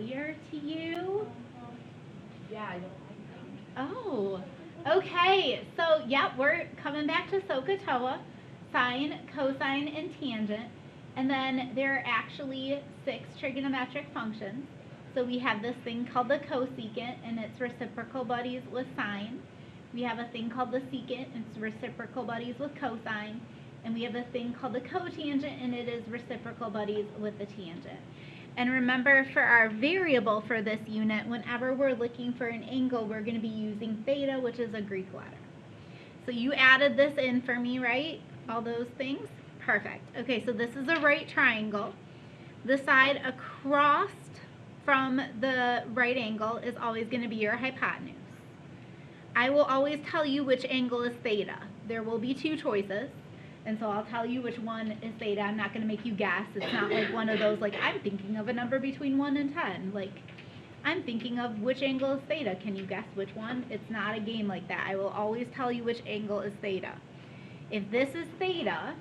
familiar to you? Yeah, I don't like them. Oh, okay. So, yep, we're coming back to SOHCAHTOA, sine, cosine, and tangent. And then there are actually 6 trigonometric functions. So we have this thing called the cosecant, and it's reciprocal buddies with sine. We have a thing called the secant, and it's reciprocal buddies with cosine. And we have a thing called the cotangent, and it is reciprocal buddies with the tangent. And remember, for our variable for this unit, whenever we're looking for an angle, we're going to be using theta, which is a Greek letter. So you added this in for me, right? All those things? Perfect. Okay, so this is a right triangle. The side across from the right angle is always going to be your hypotenuse. I will always tell you which angle is theta. There will be 2 choices. And so I'll tell you which one is theta. I'm not going to make you guess. It's not like one of those, like, I'm thinking of a number between 1 and 10. Like, I'm thinking of which angle is theta. Can you guess which one? It's not a game like that. I will always tell you which angle is theta. If this is theta,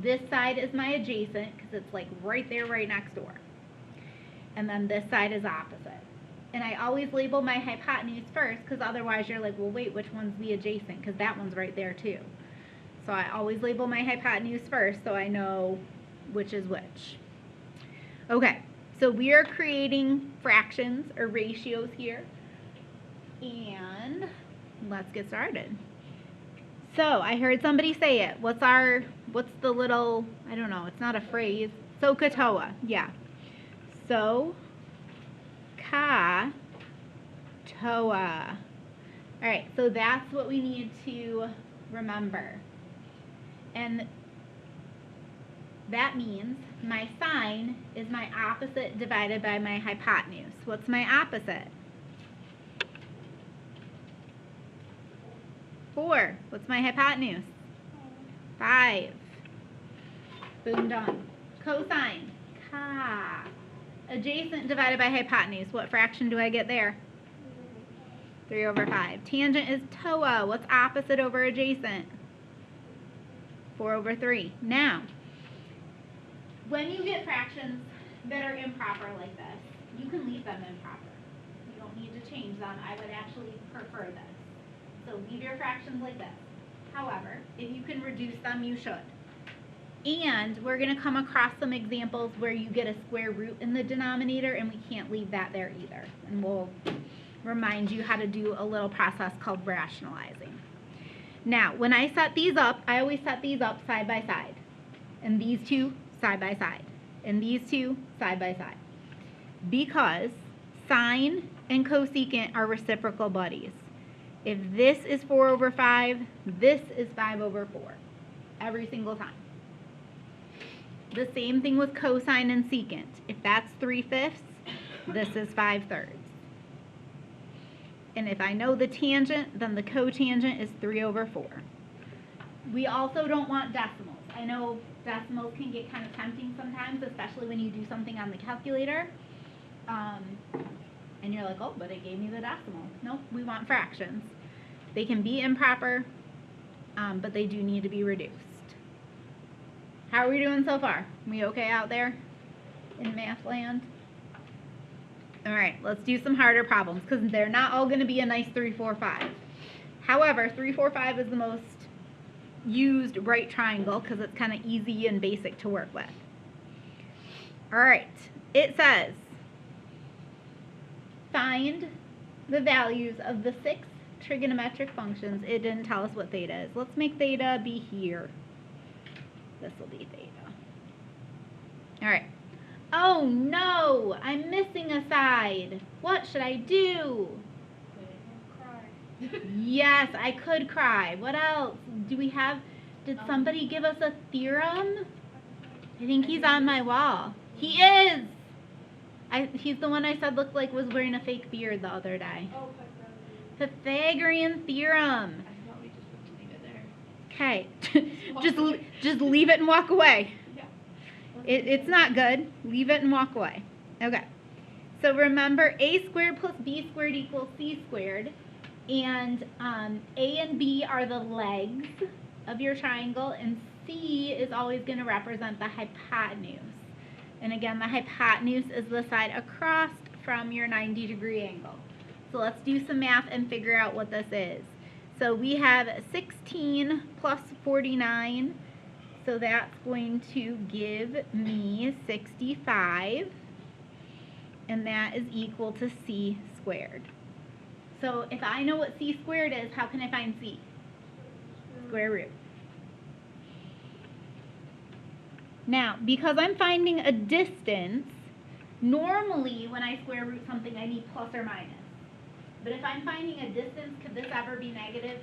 this side is my adjacent because it's like right there, right next door. And then this side is opposite. And I always label my hypotenuse first because otherwise you're like, well, wait, which one's the adjacent? Because that one's right there too. So I always label my hypotenuse first so I know which is which. Okay, so we are creating fractions or ratios here. And let's get started. So I heard somebody say it. What's the little, I don't know, it's not a phrase. SOHCAHTOA, yeah. SOHCAHTOA. All right, so that's what we need to remember. And that means my sine is my opposite divided by my hypotenuse. What's my opposite? 4. What's my hypotenuse? 5. Boom, done. Cosine. Ka. Adjacent divided by hypotenuse. What fraction do I get there? 3 over 5. Tangent is TOA. What's opposite over adjacent? 4 over 3. Now, when you get fractions that are improper like this, you can leave them improper. You don't need to change them. I would actually prefer this. So leave your fractions like this. However, if you can reduce them, you should. And we're going to come across some examples where you get a square root in the denominator, and we can't leave that there either. And we'll remind you how to do a little process called rationalizing. Now, when I set these up, I always set these up side by side. And these two side by side. And these two side by side. Because sine and cosecant are reciprocal buddies. If this is 4 over 5, this is 5 over 4. Every single time. The same thing with cosine and secant. If that's 3/5, this is 5/3. And if I know the tangent, then the cotangent is 3 over 4. We also don't want decimals. I know decimals can get kind of tempting sometimes, especially when you do something on the calculator. And you're like, oh, but it gave me the decimal. Nope, we want fractions. They can be improper, but they do need to be reduced. How are we doing so far? We okay out there in math land? All right, let's do some harder problems because they're not all going to be a nice 3, 4, 5. However, 3, 4, 5 is the most used right triangle because it's kind of easy and basic to work with. All right, it says, find the values of the 6 trigonometric functions. It didn't tell us what theta is. Let's make theta be here. This will be theta. All right. Oh no, I'm missing a side. What should I do? Cry. Yes, I could cry. What else? Do we have, did somebody give us a theorem? I think he's on my wall. He is! He's the one I said looked like was wearing a fake beard the other day. Oh, Pythagorean theorem. I thought we just have to leave it there. Okay. just leave it and walk away. Yeah. It's not good. Leave it and walk away. Okay. So remember, a squared plus b squared equals c squared. And a and b are the legs of your triangle, and c is always going to represent the hypotenuse. And again, the hypotenuse is the side across from your 90-degree angle. So let's do some math and figure out what this is. So we have 16 plus 49. So that's going to give me 65. And that is equal to c squared. So if I know what c squared is, how can I find c? Square root. Now, because I'm finding a distance, normally when I square root something, I need plus or minus. But if I'm finding a distance, could this ever be negative?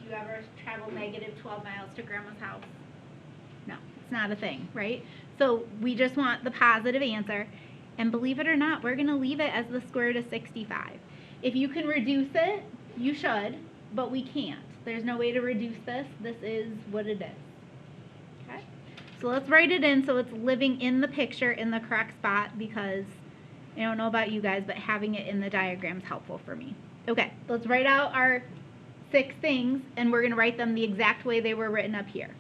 Do you ever travel negative 12 miles to grandma's house? No, it's not a thing, right? So we just want the positive answer. And believe it or not, we're going to leave it as the square root of 65. If you can reduce it, you should, but we can't. There's no way to reduce this. This is what it is. Okay? So let's write it in so it's living in the picture in the correct spot, because I don't know about you guys, but having it in the diagram is helpful for me. Okay, let's write out our 6 things, and we're going to write them the exact way they were written up here.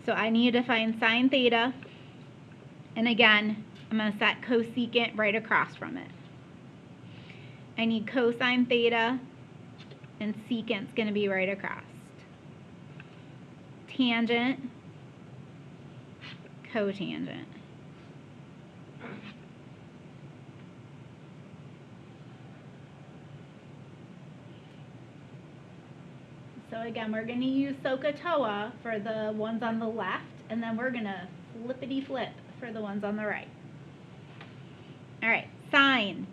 So I need to find sine theta, and again, I'm going to set cosecant right across from it. I need cosine theta, and secant's going to be right across. Tangent, cotangent. So again, we're going to use SOHCAHTOA for the ones on the left, and then we're going to flippity-flip for the ones on the right. All right, sine,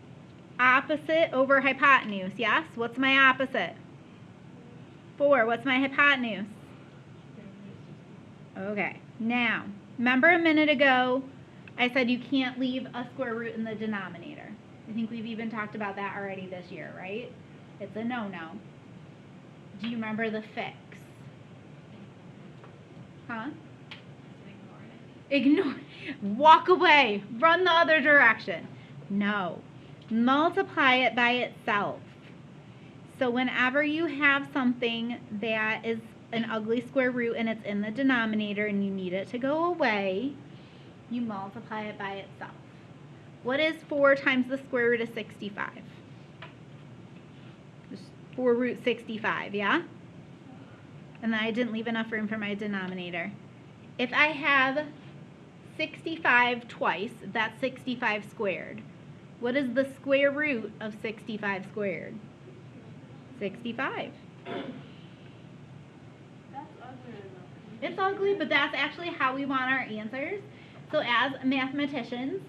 opposite over hypotenuse, yes? What's my opposite? 4, what's my hypotenuse? Okay, now, remember a minute ago I said you can't leave a square root in the denominator. I think we've even talked about that already this year, right? It's a no-no. Do you remember the fix? Huh? Ignore. Walk away. Run the other direction. No. Multiply it by itself. So whenever you have something that is an ugly square root and it's in the denominator and you need it to go away, you multiply it by itself. What is 4 times the square root of 65? 4 root 65, yeah? And then I didn't leave enough room for my denominator. If I have 65 twice, that's 65 squared. What is the square root of 65 squared? 65. That's ugly enough. It's ugly, but that's actually how we want our answers. So as mathematicians,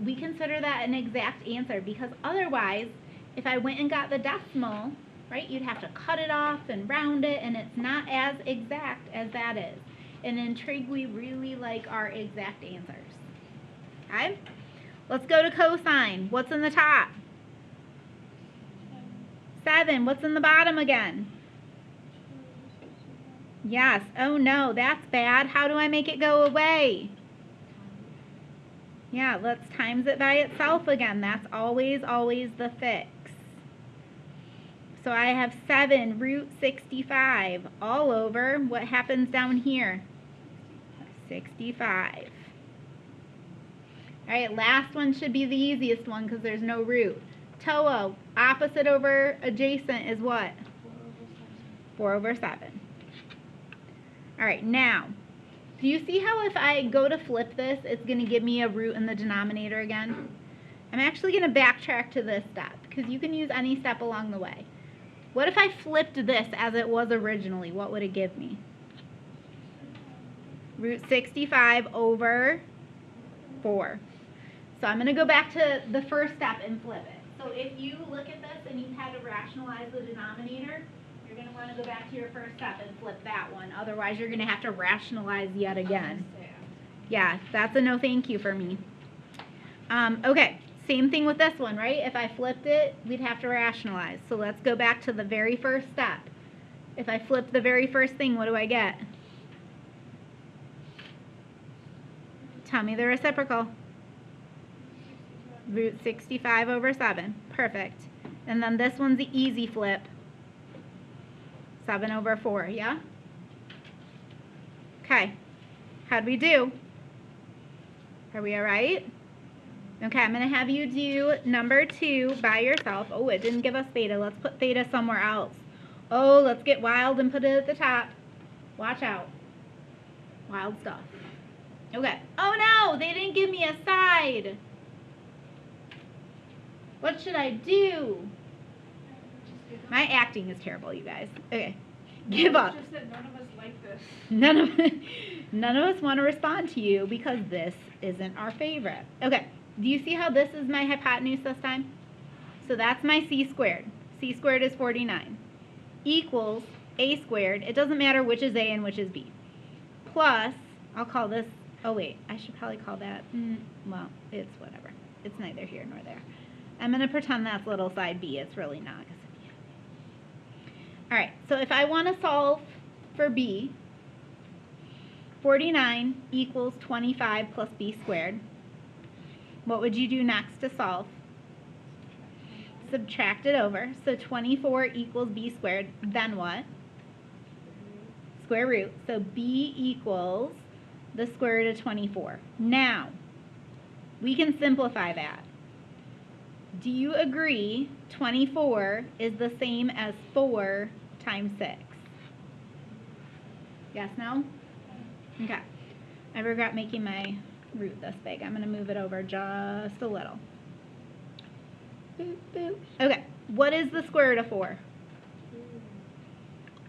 we consider that an exact answer, because otherwise, if I went and got the decimal, right, you'd have to cut it off and round it, and it's not as exact as that is. And in trig, we really like our exact answers. Okay? Let's go to cosine. What's in the top? 7. What's in the bottom again? Yes. Oh no, that's bad. How do I make it go away? Yeah, let's times it by itself again. That's always the fix. So I have 7 root 65 all over. What happens down here? 65. All right, last one should be the easiest one because there's no root. TOA, opposite over adjacent is what? 4 over 7. All right, now, do you see how if I go to flip this, it's going to give me a root in the denominator again? I'm actually going to backtrack to this step because you can use any step along the way. What if I flipped this as it was originally? What would it give me? Root 65 over 4. So I'm going to go back to the first step and flip it. So if you look at this and you had to rationalize the denominator, you're going to want to go back to your first step and flip that one. Otherwise, you're going to have to rationalize yet again. Yeah, that's a no thank you for me. Okay, same thing with this one, right? If I flipped it, we'd have to rationalize. So let's go back to the very first step. If I flip the very first thing, what do I get? Tell me the reciprocal. Root 65 over 7. Perfect. And then this one's the easy flip. 7 over 4, yeah? Okay. How'd we do? Are we all right? Okay, I'm going to have you do number 2 by yourself. Oh, it didn't give us theta. Let's put theta somewhere else. Oh, let's get wild and put it at the top. Watch out. Wild stuff. Okay. Oh, no, they didn't give me a side. What should I do? My acting is terrible, you guys. Okay. Give up. Just that none of us like this. None of us want to respond to you because this isn't our favorite. Okay. Do you see how this is my hypotenuse this time? So that's my c squared. C squared is 49. Equals a squared. It doesn't matter which is a and which is b. Plus, I'll call this, oh wait, I should probably call that, well, it's whatever. It's neither here nor there. I'm going to pretend that's little side b. It's really not. All right, so if I want to solve for b, 49 equals 25 plus b squared. What would you do next to solve? Subtract it over. So 24 equals b squared. Then what? Square root. So b equals the square root of 24. Now, we can simplify that. Do you agree 24 is the same as 4 times 6? Yes, no? Okay. I regret making my root this big. I'm going to move it over just a little. Boop, boop. Okay. What is the square root of 4?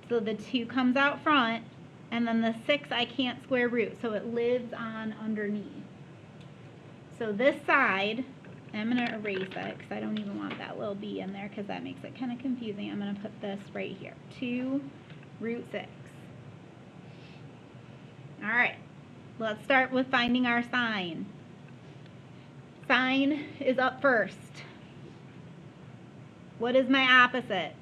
So the 2 comes out front, and then the 6 I can't square root, so it lives on underneath. So this side, I'm going to erase it because I don't even want that little b in there because that makes it kind of confusing. I'm going to put this right here. 2 root 6. All right. Let's start with finding our sine. Sine is up first. What is my opposite?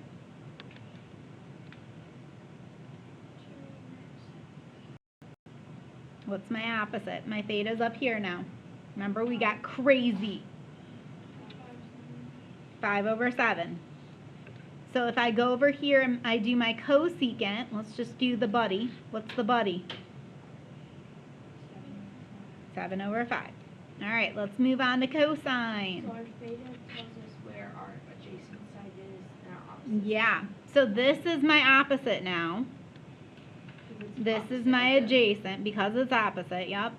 What's my opposite? My theta's up here now. Remember, we got crazy. 5 over 7. So if I go over here and I do my cosecant, let's just do the buddy. What's the buddy? 7 over 5. All right, let's move on to cosine. So our theta tells us where our adjacent side is and our opposite. Yeah, so this is my opposite now. This is my adjacent because it's opposite, yep.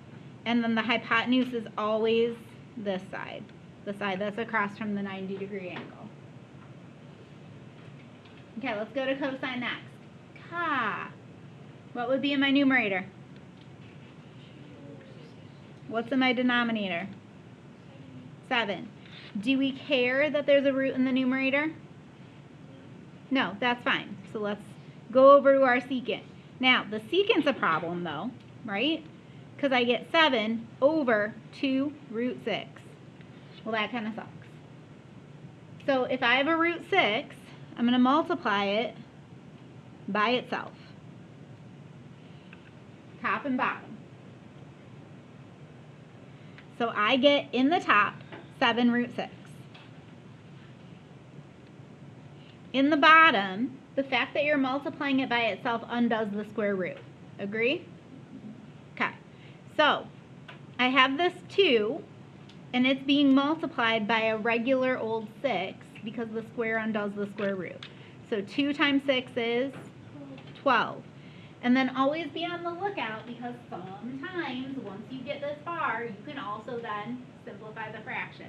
And then the hypotenuse is always this side, the side that's across from the 90-degree angle. Okay, let's go to cosine next. Ka. What would be in my numerator? What's in my denominator? 7. Do we care that there's a root in the numerator? No, that's fine. So let's go over to our secant. Now, the secant's a problem though, right? Because I get 7 over 2 root 6. Well, that kind of sucks. So if I have a root 6, I'm going to multiply it by itself. Top and bottom. So I get in the top 7 root 6. In the bottom, the fact that you're multiplying it by itself undoes the square root. Agree? Okay. So I have this 2, and it's being multiplied by a regular old 6 because the square undoes the square root. So 2 times 6 is 12. And then always be on the lookout because sometimes once you get this far, you can also then simplify the fraction.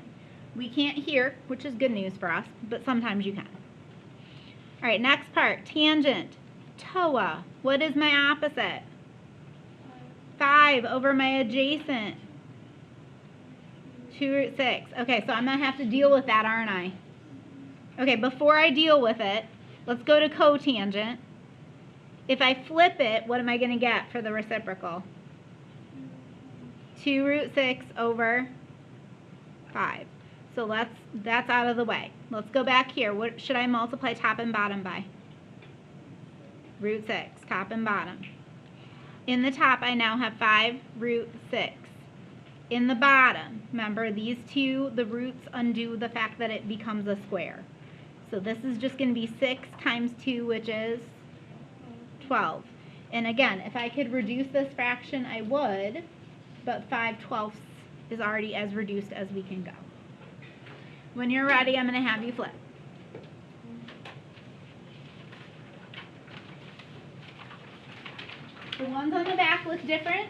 We can't here, which is good news for us, but sometimes you can. All right, next part, tangent. TOA. What is my opposite? 5 over my adjacent. 2 root 6. Okay, so I'm going to have to deal with that, aren't I? Okay, before I deal with it, let's go to cotangent. If I flip it, what am I going to get for the reciprocal? 2 root 6 over 5. So that's out of the way. Let's go back here. What should I multiply top and bottom by? Root 6, top and bottom. In the top, I now have 5 root 6. In the bottom, remember these two, the roots undo the fact that it becomes a square. So this is just going to be 6 times 2, which is 12. And again, if I could reduce this fraction, I would, but 5/12 is already as reduced as we can go. When you're ready, I'm going to have you flip. The ones on the back look different,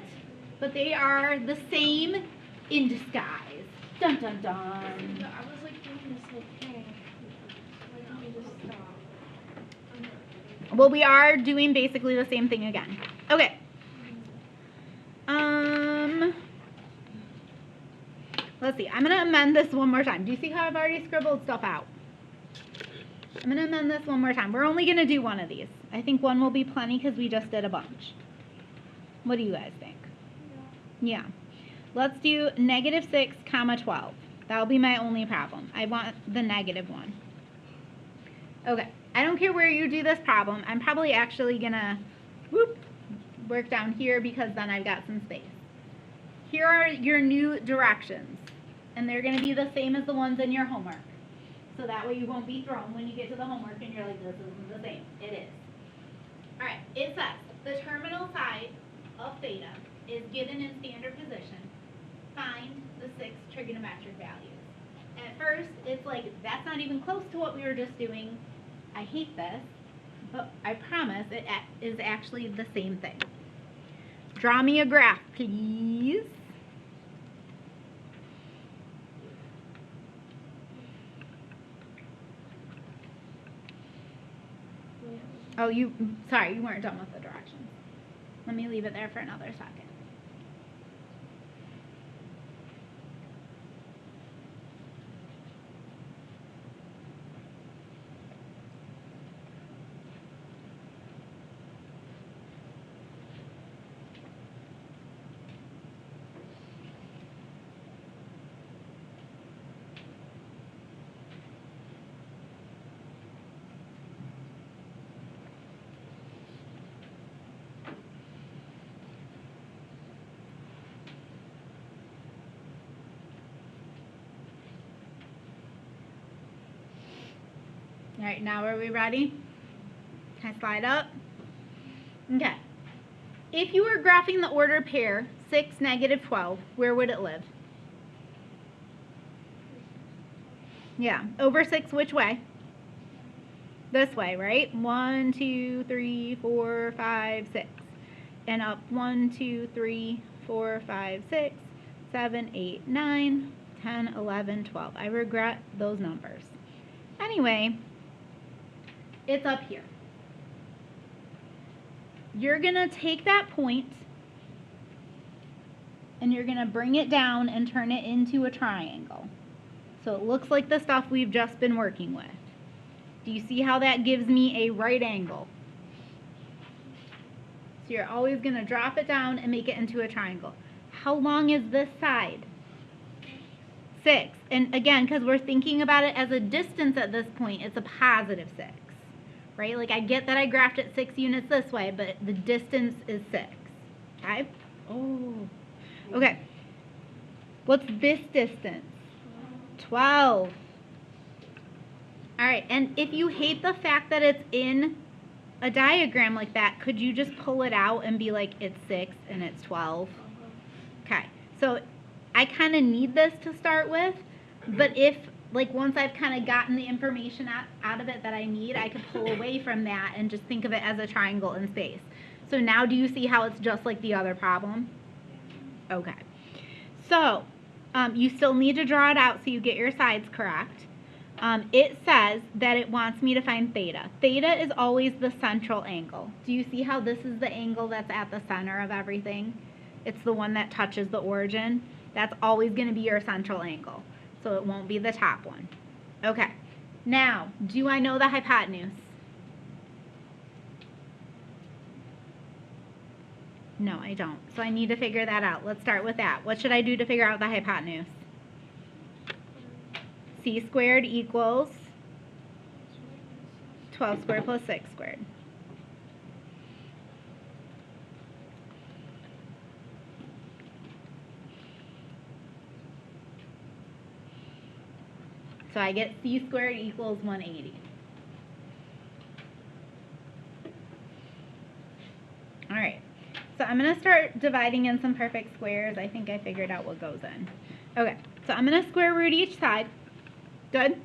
but they are the same in disguise. Dun dun dun. I was like doing this whole thing. Why don't you just stop? Well, we are doing basically the same thing again. Okay. Let's see. I'm going to amend this one more time. Do you see how I've already scribbled stuff out? I'm going to amend this one more time. We're only going to do one of these. I think one will be plenty because we just did a bunch. What do you guys think? Yeah. Let's do -6, 12. That'll be my only problem. I want the negative one. Okay. I don't care where you do this problem. I'm probably actually going to work down here because then I've got some space. Here are your new directions. And they're going to be the same as the ones in your homework. So that way you won't be thrown when you get to the homework and you're like, this isn't the same. It is. Alright, it says the terminal side of theta is given in standard position. Find the 6 trigonometric values. At first, it's like, that's not even close to what we were just doing. I hate this, but I promise it is actually the same thing. Draw me a graph, please. Oh, sorry, you weren't done with the directions. Let me leave it there for another second. All right, now are we ready? Can I slide up? Okay. If you were graphing the order pair 6, -12, where would it live? Yeah, over 6 which way? This way, right? 1, 2, 3, 4, 5, 6. And up 1, 2, 3, 4, 5, 6, 7, 8, 9, 10, 11, 12. I regret those numbers. Anyway, it's up here. You're going to take that point and you're going to bring it down and turn it into a triangle. So it looks like the stuff we've just been working with. Do you see how that gives me a right angle? So you're always going to drop it down and make it into a triangle. How long is this side? 6. And again, because we're thinking about it as a distance at this point, it's a positive 6. Right? Like I get that I graphed it 6 units this way, but the distance is 6. Okay? Oh. Okay. What's this distance? 12. All right. And if you hate the fact that it's in a diagram like that, could you just pull it out and be like, it's 6 and it's 12? Okay. So I kind of need this to start with, but if like once I've kind of gotten the information out of it that I need, I could pull away from that and just think of it as a triangle in space. So now do you see how it's just like the other problem? Okay. So you still need to draw it out so you get your sides correct. It says that it wants me to find theta. Theta is always the central angle. Do you see how this is the angle that's at the center of everything? It's the one that touches the origin. That's always going to be your central angle. So it won't be the top one. Okay. Now, do I know the hypotenuse? No, I don't. So I need to figure that out. Let's start with that. What should I do to figure out the hypotenuse? C squared equals 12 squared plus 6 squared. So I get C squared equals 180. All right. so I'm going to start dividing in some perfect squares. I think I figured out what goes in. Okay, so I'm going to square root each side. Good.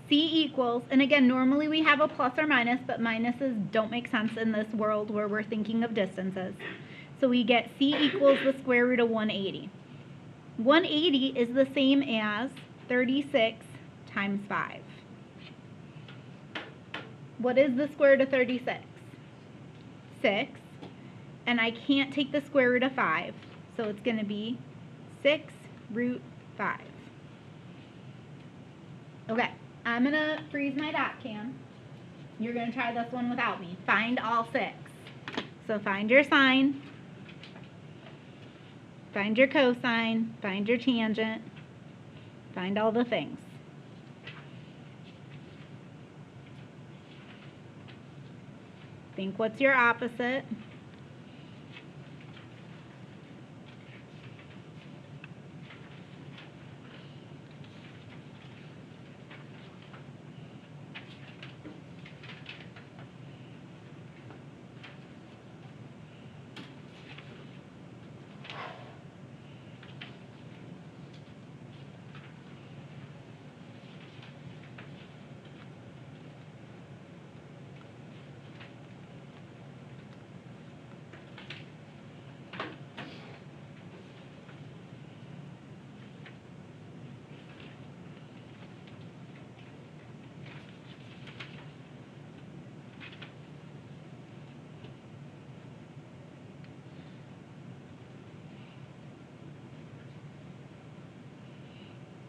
C equals, and again, normally we have a plus or minus, but minuses don't make sense in this world where we're thinking of distances. So we get C equals the square root of 180. 180 is the same as 36 times 5. What is the square root of 36? 6. And I can't take the square root of 5, so it's going to be 6 root 5. Okay, I'm going to freeze my dot cam. You're going to try this one without me. Find all 6. So find your sine, find your cosine, find your tangent, find all the things. Think what's your opposite.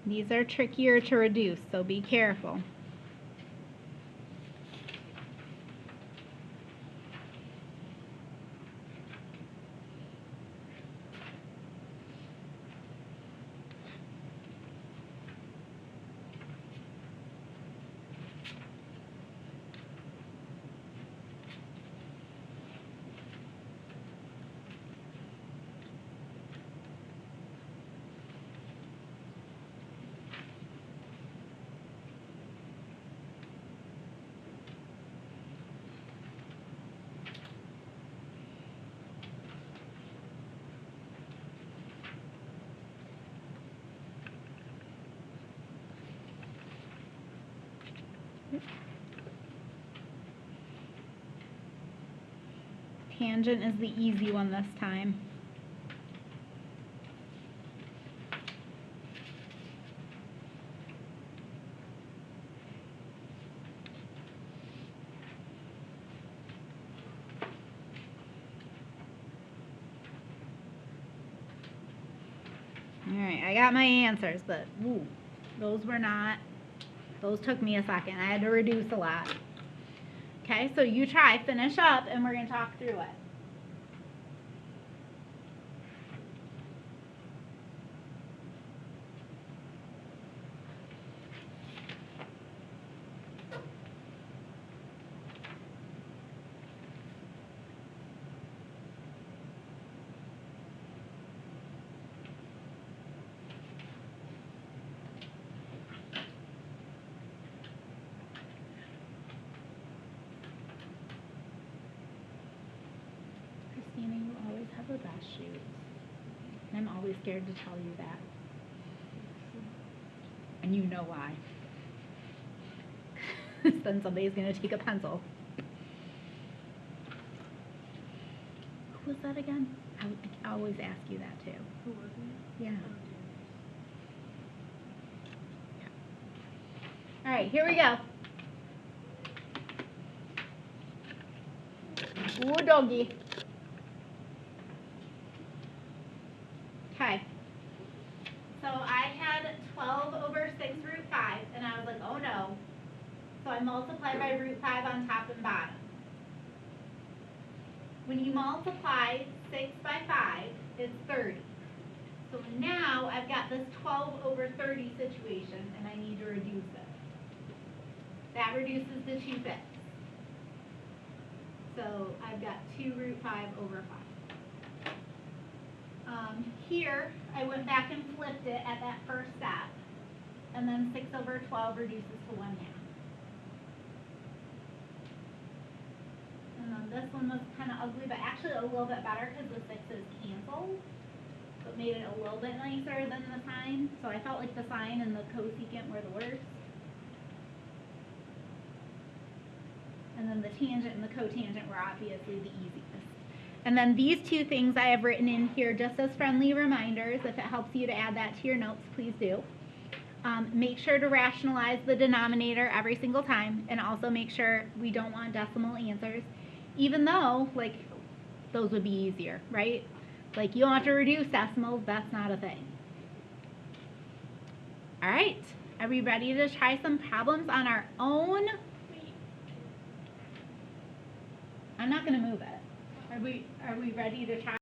These are trickier to reduce, so be careful. Tangent is the easy one this time. Alright, I got my answers, but ooh, those took me a second. I had to reduce a lot. Okay, so you try, finish up, and we're going to talk through it. Christina, you always have the best shoes. And I'm always scared to tell you that. And you know why. Then somebody's going to take a pencil. Who was that again? I always ask you that too. Who was it? Yeah. Oh, All right, here we go. Ooh, doggy. Okay. So I had 12 over 6 root 5, and I was like, oh no. So I multiplied by root 5 on top and bottom. When you multiply 6 by 5, it's 30. So now I've got this 12 over 30 situation, and I need to reduce it. That reduces to 2/5. So I've got 2 root 5 over 5. Here, I went back and flipped it at that first step, and then 6 over 12 reduces to 1/2. And And then this one was kind of ugly, but actually a little bit better because the 6 is canceled. So it made it a little bit nicer than the sine. So I felt like the sine and the cosecant were the worst. And then the tangent and the cotangent were obviously the easiest. And then these two things I have written in here just as friendly reminders. If it helps you to add that to your notes, please do. Make sure to rationalize the denominator every single time, and also make sure we don't want decimal answers, even though, like, those would be easier, right? Like, you don't have to reduce decimals, that's not a thing. All right, are we ready to try some problems on our own? I'm not going to move it. Are we ready to try?